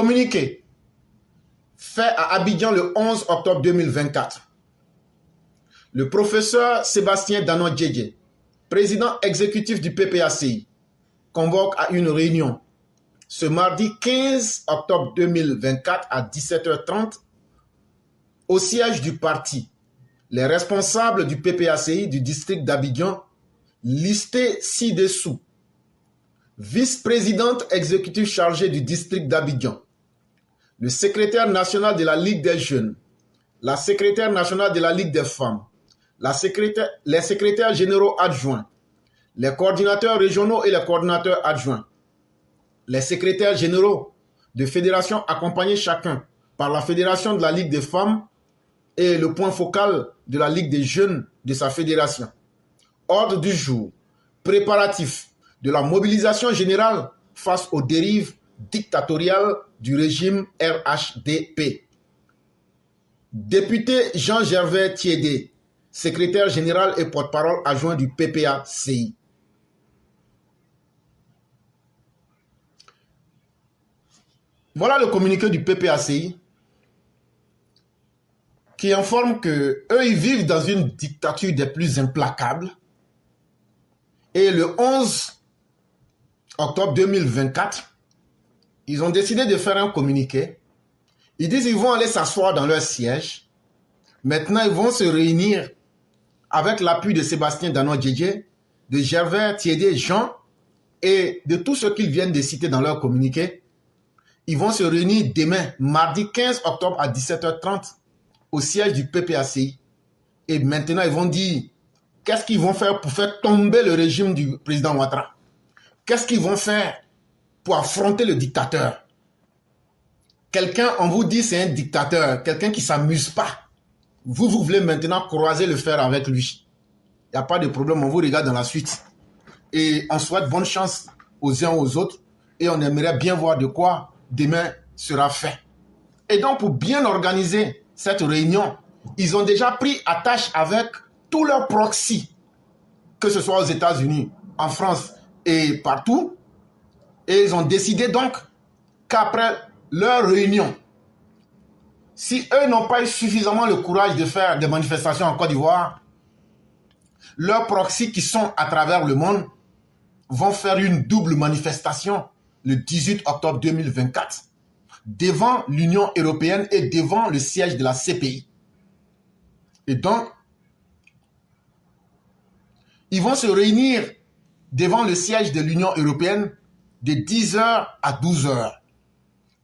Communiqué fait à Abidjan le 11 octobre 2024. Le professeur Sébastien Danon Djedje, président exécutif du PPACI, convoque à une réunion ce mardi 15 octobre 2024 à 17h30 au siège du parti. Les responsables du PPACI du district d'Abidjan, listés ci-dessous. Vice-présidente exécutive chargée du district d'Abidjan, le secrétaire national de la Ligue des jeunes, la secrétaire nationale de la Ligue des femmes, les secrétaires généraux adjoints, les coordinateurs régionaux et les coordinateurs adjoints, les secrétaires généraux de fédérations accompagnés chacun par la fédération de la Ligue des femmes et le point focal de la Ligue des jeunes de sa fédération. Ordre du jour, préparatif de la mobilisation générale face aux dérives dictatoriales du régime RHDP. Député Jean-Gervais Thiédé, secrétaire général et porte-parole adjoint du PPACI. Voilà le communiqué du PPACI qui informe que eux ils vivent dans une dictature des plus implacables. Et le 11 octobre 2024, ils ont décidé de faire un communiqué. Ils disent qu'ils vont aller s'asseoir dans leur siège. Maintenant, ils vont se réunir avec l'appui de Sébastien Danon Djedje, de Gervais Thiédé Jean et de tous ceux qu'ils viennent de citer dans leur communiqué. Ils vont se réunir demain, mardi 15 octobre à 17h30 au siège du PPACI. Et maintenant, ils vont dire qu'est-ce qu'ils vont faire pour faire tomber le régime du président Ouattara. Qu'est-ce qu'ils vont faire pour affronter le dictateur? Quelqu'un, on vous dit c'est un dictateur, quelqu'un qui ne s'amuse pas. Vous voulez maintenant croiser le fer avec lui. Il n'y a pas de problème, on vous regarde dans la suite. Et on souhaite bonne chance aux uns aux autres. Et on aimerait bien voir de quoi demain sera fait. Et donc pour bien organiser cette réunion, ils ont déjà pris attache avec tous leurs proxys, que ce soit aux États-Unis, en France et partout. Et ils ont décidé donc qu'après leur réunion, si eux n'ont pas eu suffisamment le courage de faire des manifestations en Côte d'Ivoire, leurs proxys qui sont à travers le monde vont faire une double manifestation le 18 octobre 2024 devant l'Union européenne et devant le siège de la CPI. Et donc, ils vont se réunir devant le siège de l'Union européenne de 10h à 12h.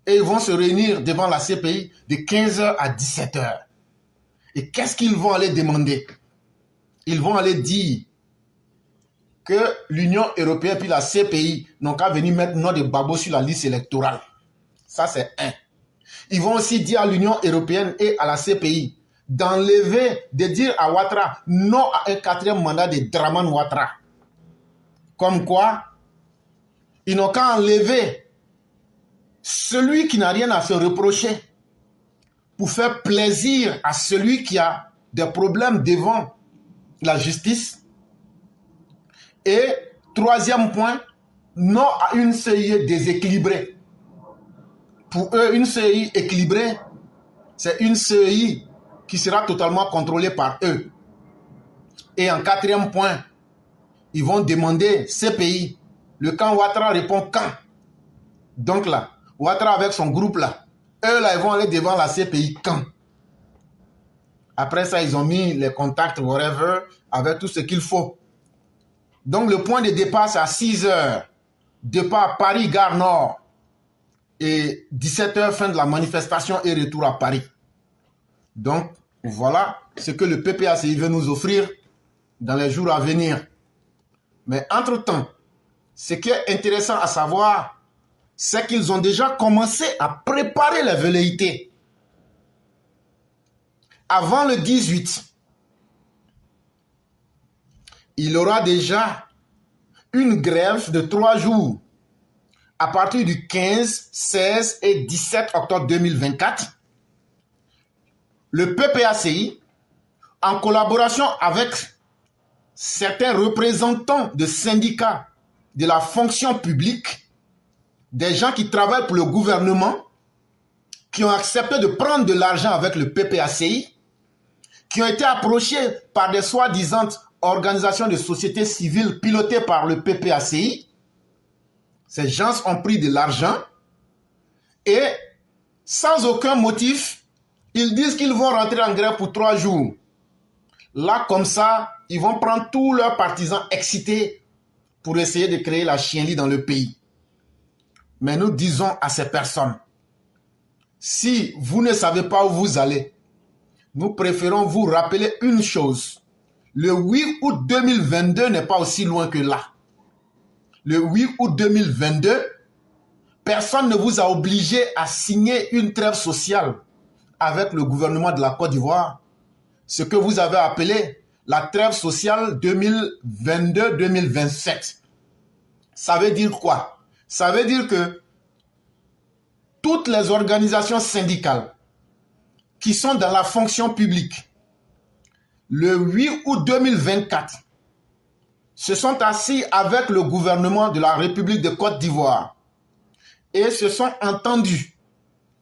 Et ils vont se réunir devant la CPI de 15h à 17h. Et qu'est-ce qu'ils vont aller demander? Ils vont aller dire que l'Union européenne puis la CPI n'ont qu'à venir mettre nom de Gbagbo sur la liste électorale. Ça, c'est un. Ils vont aussi dire à l'Union européenne et à la CPI d'enlever, de dire à Ouattara non à un 4e mandat de Draman Ouattara. Comme quoi, ils n'ont qu'à enlever celui qui n'a rien à se reprocher pour faire plaisir à celui qui a des problèmes devant la justice. Et 3e point, non à une CEI déséquilibrée. Pour eux, une CEI équilibrée, c'est une CEI qui sera totalement contrôlée par eux. Et en 4e point, ils vont demander CPI. Le camp Ouattara répond quand. Donc là, Ouattara avec son groupe là, eux là, ils vont aller devant la CPI quand. Après ça, ils ont mis les contacts, whatever, avec tout ce qu'il faut. Donc le point de départ, c'est à 6h. Départ à Paris, Gare Nord. Et 17h, fin de la manifestation et retour à Paris. Donc, voilà ce que le PPACI veut nous offrir dans les jours à venir. Mais entre-temps, ce qui est intéressant à savoir, c'est qu'ils ont déjà commencé à préparer les velléités. Avant le 18, il y aura déjà une grève de 3 jours à partir du 15, 16 et 17 octobre 2024. Le PPACI, en collaboration avec certains représentants de syndicats de la fonction publique, des gens qui travaillent pour le gouvernement, qui ont accepté de prendre de l'argent avec le PPACI, qui ont été approchés par des soi-disant organisations de société civile pilotées par le PPACI. Ces gens ont pris de l'argent et sans aucun motif, ils disent qu'ils vont rentrer en grève pour 3 jours. Là, comme ça, ils vont prendre tous leurs partisans excités pour essayer de créer la chienlit dans le pays. Mais nous disons à ces personnes, si vous ne savez pas où vous allez, nous préférons vous rappeler une chose. Le 8 août 2022 n'est pas aussi loin que là. Le 8 août 2022, personne ne vous a obligé à signer une trêve sociale avec le gouvernement de la Côte d'Ivoire. Ce que vous avez appelé la trêve sociale 2022-2027. Ça veut dire quoi? Ça veut dire que toutes les organisations syndicales qui sont dans la fonction publique, le 8 août 2024, se sont assis avec le gouvernement de la République de Côte d'Ivoire et se sont entendus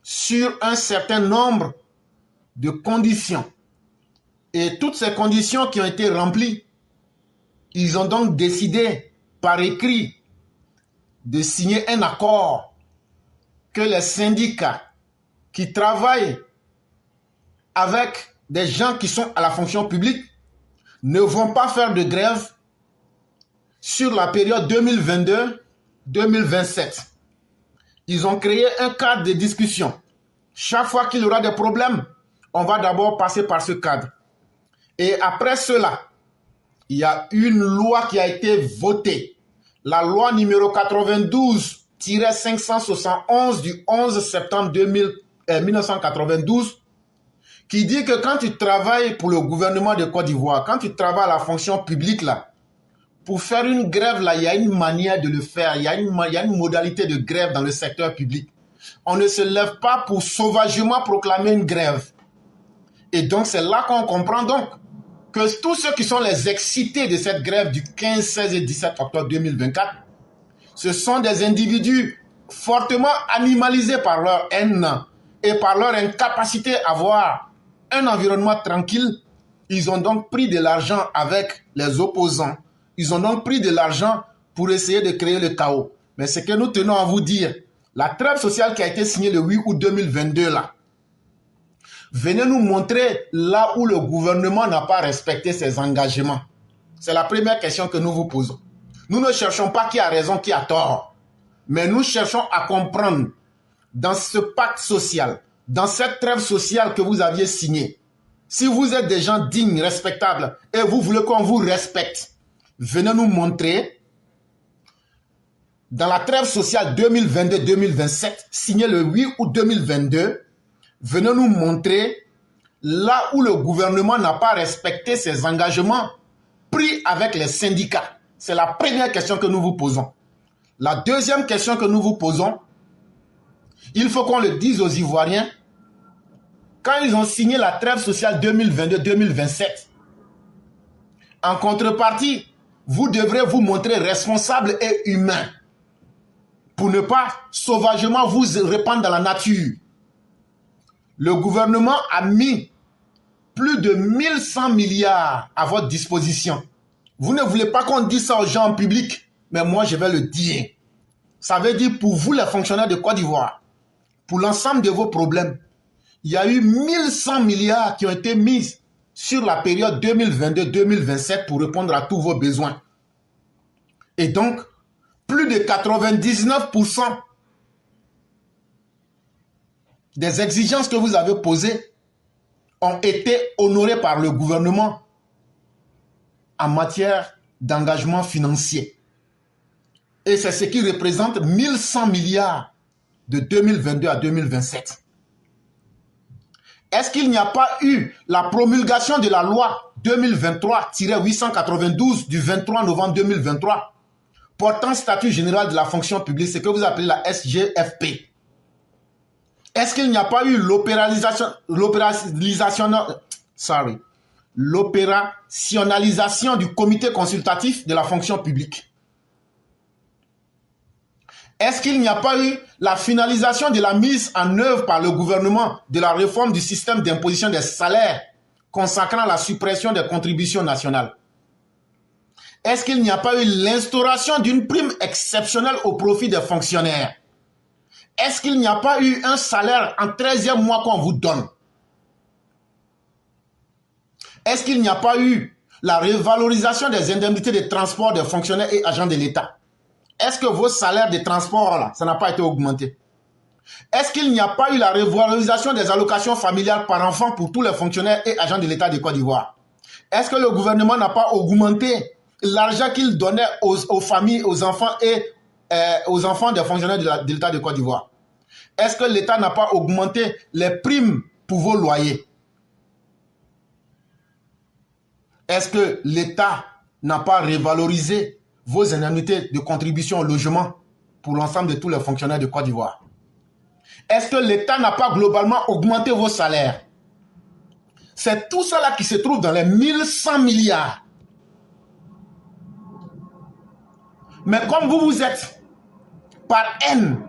sur un certain nombre de conditions. Et toutes ces conditions qui ont été remplies, ils ont donc décidé par écrit de signer un accord que les syndicats qui travaillent avec des gens qui sont à la fonction publique ne vont pas faire de grève sur la période 2022-2027. Ils ont créé un cadre de discussion. Chaque fois qu'il y aura des problèmes, on va d'abord passer par ce cadre. Et après cela, il y a une loi qui a été votée. La loi numéro 92-571 du 11 septembre 1992 qui dit que quand tu travailles pour le gouvernement de Côte d'Ivoire, quand tu travailles à la fonction publique là, pour faire une grève là, il y a une manière de le faire, il y a une modalité de grève dans le secteur public. On ne se lève pas pour sauvagement proclamer une grève. Et donc c'est là qu'on comprend donc que tous ceux qui sont les excités de cette grève du 15, 16 et 17 octobre 2024, ce sont des individus fortement animalisés par leur haine et par leur incapacité à avoir un environnement tranquille. Ils ont donc pris de l'argent avec les opposants. Ils ont donc pris de l'argent pour essayer de créer le chaos. Mais ce que nous tenons à vous dire, la trêve sociale qui a été signée le 8 août 2022 là, venez nous montrer là où le gouvernement n'a pas respecté ses engagements. C'est la première question que nous vous posons. Nous ne cherchons pas qui a raison, qui a tort. Mais nous cherchons à comprendre dans ce pacte social, dans cette trêve sociale que vous aviez signée, si vous êtes des gens dignes, respectables, et vous voulez qu'on vous respecte, venez nous montrer dans la trêve sociale 2022-2027, signée le 8 août 2022, venez nous montrer là où le gouvernement n'a pas respecté ses engagements pris avec les syndicats. C'est la première question que nous vous posons. La deuxième question que nous vous posons, il faut qu'on le dise aux Ivoiriens, quand ils ont signé la trêve sociale 2022-2027, en contrepartie, vous devrez vous montrer responsable et humain pour ne pas sauvagement vous répandre dans la nature. Le gouvernement a mis plus de 1100 milliards à votre disposition. Vous ne voulez pas qu'on dise ça aux gens en public, mais moi je vais le dire. Ça veut dire pour vous les fonctionnaires de Côte d'Ivoire, pour l'ensemble de vos problèmes, il y a eu 1100 milliards qui ont été mis sur la période 2022-2027 pour répondre à tous vos besoins. Et donc, plus de 99% des exigences que vous avez posées ont été honorées par le gouvernement en matière d'engagement financier. Et c'est ce qui représente 1100 milliards de 2022 à 2027. Est-ce qu'il n'y a pas eu la promulgation de la loi 2023-892 du 23 novembre 2023 portant statut général de la fonction publique, ce que vous appelez la SGFP? Est-ce qu'il n'y a pas eu l'opérationnalisation du comité consultatif de la fonction publique? Est-ce qu'il n'y a pas eu la finalisation de la mise en œuvre par le gouvernement de la réforme du système d'imposition des salaires consacrant la suppression des contributions nationales? Est-ce qu'il n'y a pas eu l'instauration d'une prime exceptionnelle au profit des fonctionnaires? Est-ce qu'il n'y a pas eu un salaire en 13e mois qu'on vous donne? Est-ce qu'il n'y a pas eu la revalorisation des indemnités de transport des fonctionnaires et agents de l'État? Est-ce que vos salaires de transport, là, ça n'a pas été augmenté? Est-ce qu'il n'y a pas eu la revalorisation des allocations familiales par enfant pour tous les fonctionnaires et agents de l'État de Côte d'Ivoire? Est-ce que le gouvernement n'a pas augmenté l'argent qu'il donnait aux familles, aux enfants et aux enfants des fonctionnaires de l'État de Côte d'Ivoire? Est-ce que l'État n'a pas augmenté les primes pour vos loyers? Est-ce que l'État n'a pas revalorisé vos indemnités de contribution au logement pour l'ensemble de tous les fonctionnaires de Côte d'Ivoire? Est-ce que l'État n'a pas globalement augmenté vos salaires? C'est tout cela qui se trouve dans les 1100 milliards. Mais comme vous êtes par haine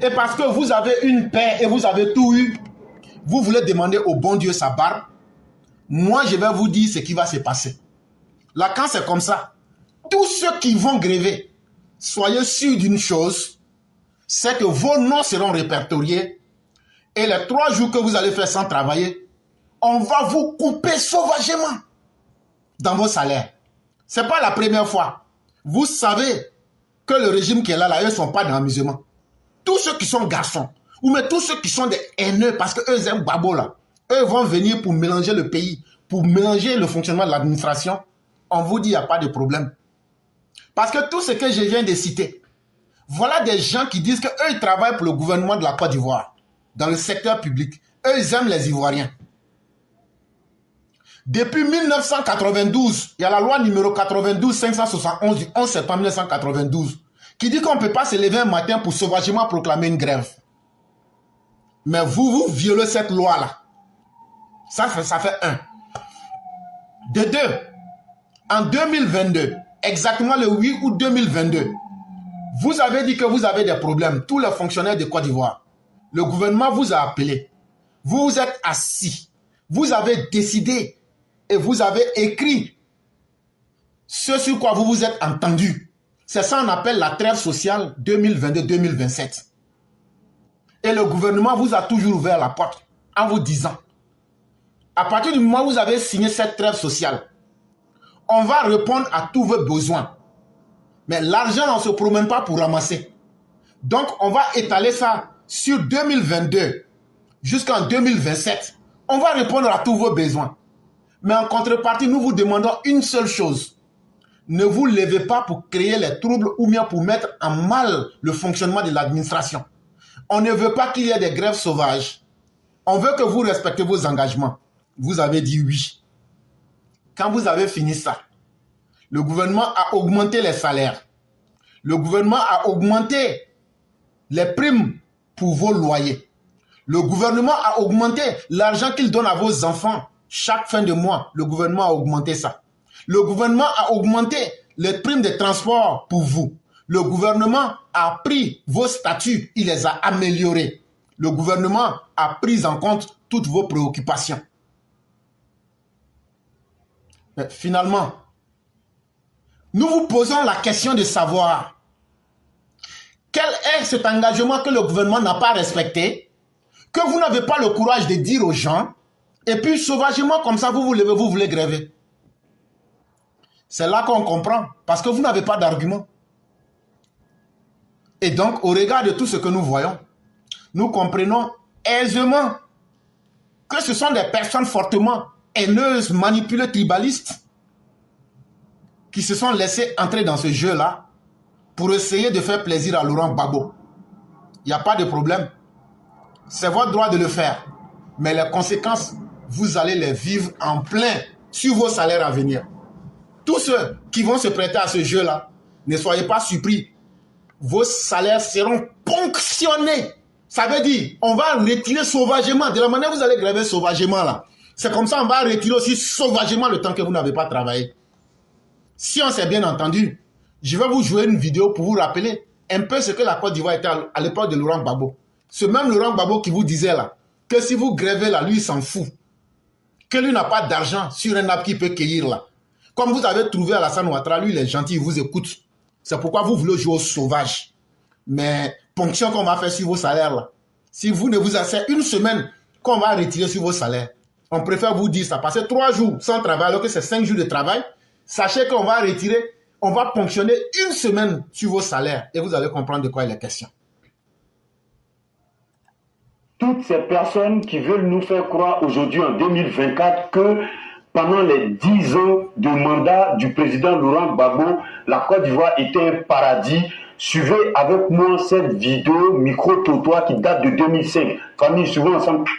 et parce que vous avez une paix et vous avez tout eu, vous voulez demander au bon Dieu sa barbe. Moi, je vais vous dire ce qui va se passer. Là, quand c'est comme ça, tous ceux qui vont gréver, soyez sûrs d'une chose, c'est que vos noms seront répertoriés et les 3 jours que vous allez faire sans travailler, on va vous couper sauvagement dans vos salaires. Ce n'est pas la première fois. Vous savez que le régime qui est là, eux ne sont pas dans l'amusement. Tous ceux qui sont garçons, ou même tous ceux qui sont des haineux parce qu'eux aiment Babo là, eux vont venir pour mélanger le pays, pour mélanger le fonctionnement de l'administration. On vous dit il n'y a pas de problème. Parce que tout ce que je viens de citer, voilà des gens qui disent qu'eux ils travaillent pour le gouvernement de la Côte d'Ivoire, dans le secteur public. Eux ils aiment les Ivoiriens. Depuis 1992, il y a la loi numéro 92-571 du 11 septembre 1992 qui dit qu'on ne peut pas se lever un matin pour sauvagement proclamer une grève. Mais vous violez cette loi-là. Ça fait 1. De 2, en 2022, exactement le 8 août 2022, vous avez dit que vous avez des problèmes, tous les fonctionnaires de Côte d'Ivoire. Le gouvernement vous a appelé. Vous vous êtes assis. Vous avez décidé et vous avez écrit ce sur quoi vous vous êtes entendu. C'est ça qu'on appelle la trêve sociale 2022-2027. Et le gouvernement vous a toujours ouvert la porte en vous disant, à partir du moment où vous avez signé cette trêve sociale, on va répondre à tous vos besoins. Mais l'argent, on ne se promène pas pour ramasser. Donc, on va étaler ça sur 2022 jusqu'en 2027. On va répondre à tous vos besoins. Mais en contrepartie, nous vous demandons une seule chose. Ne vous levez pas pour créer les troubles ou bien pour mettre en mal le fonctionnement de l'administration. On ne veut pas qu'il y ait des grèves sauvages. On veut que vous respectez vos engagements. Vous avez dit oui. Quand vous avez fini ça, le gouvernement a augmenté les salaires. Le gouvernement a augmenté les primes pour vos loyers. Le gouvernement a augmenté l'argent qu'il donne à vos enfants chaque fin de mois. Le gouvernement a augmenté ça. Le gouvernement a augmenté les primes de transport pour vous. Le gouvernement a pris vos statuts, il les a améliorés. Le gouvernement a pris en compte toutes vos préoccupations. Mais finalement, nous vous posons la question de savoir quel est cet engagement que le gouvernement n'a pas respecté, que vous n'avez pas le courage de dire aux gens, et puis sauvagement comme ça, vous vous levez, vous voulez gréver. C'est là qu'on comprend, parce que vous n'avez pas d'argument. Et donc, au regard de tout ce que nous voyons, nous comprenons aisément que ce sont des personnes fortement haineuses, manipulées, tribalistes, qui se sont laissées entrer dans ce jeu-là pour essayer de faire plaisir à Laurent Gbagbo. Il n'y a pas de problème. C'est votre droit de le faire. Mais les conséquences, vous allez les vivre en plein sur vos salaires à venir. Tous ceux qui vont se prêter à ce jeu-là, ne soyez pas surpris. Vos salaires seront ponctionnés. Ça veut dire, on va retirer sauvagement. De la manière dont vous allez gréver sauvagement là. C'est comme ça, on va retirer aussi sauvagement le temps que vous n'avez pas travaillé. Si on s'est bien entendu, je vais vous jouer une vidéo pour vous rappeler un peu ce que la Côte d'Ivoire était à l'époque de Laurent Gbagbo. Ce même Laurent Gbagbo qui vous disait là, que si vous grèvez là, lui il s'en fout. Que lui n'a pas d'argent sur un arbre qu'il peut cueillir là. Comme vous avez trouvé Alassane Ouattara, lui il est gentil, il vous écoute. C'est pourquoi vous voulez jouer au sauvage. Mais ponction qu'on va faire sur vos salaires là, si vous ne vous asseyez une semaine qu'on va retirer sur vos salaires, on préfère vous dire ça. Passer 3 jours sans travail alors que c'est 5 jours de travail, sachez qu'on va retirer, on va ponctionner une semaine sur vos salaires et vous allez comprendre de quoi il est question. Toutes ces personnes qui veulent nous faire croire aujourd'hui en 2024 que pendant les 10 ans de mandat du président Laurent Gbagbo, la Côte d'Ivoire était un paradis. Suivez avec moi cette vidéo micro-trottoir qui date de 2005. Famille, suivons ensemble.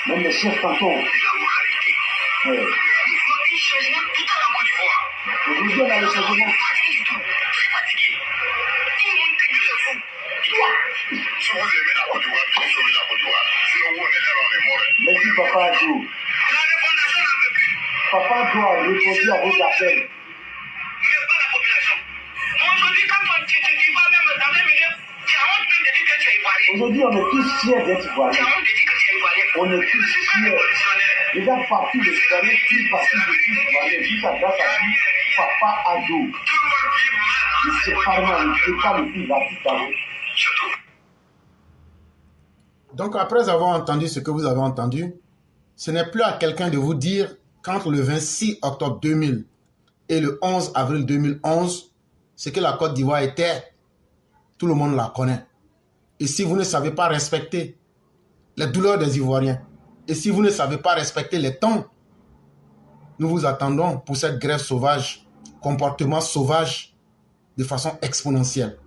Même les chefs cantons. Aujourd'hui, on a le changement. Si vous aimez la Côte d'Ivoire, vous sauvez la Côte d'Ivoire. Sinon, vous, on est là, on est mort. Merci, Papa Adjo. Papa Adjo a répondu à vos appels. Aujourd'hui, on est tous fiers d'être Ivoiriens. On est tous fiers. Regarde partout les Ivoiriens, tous partout les Ivoiriens, jusqu'à grâce à lui, Papa Adjo. C'est pas mal, c'est pas le plus rapide. Donc après avoir entendu ce que vous avez entendu, ce n'est plus à quelqu'un de vous dire qu'entre le 26 octobre 2000 et le 11 avril 2011, ce que la Côte d'Ivoire était, tout le monde la connaît. Et si vous ne savez pas respecter les douleurs des Ivoiriens, et si vous ne savez pas respecter les temps, nous vous attendons pour cette grève sauvage, comportement sauvage, de façon exponentielle.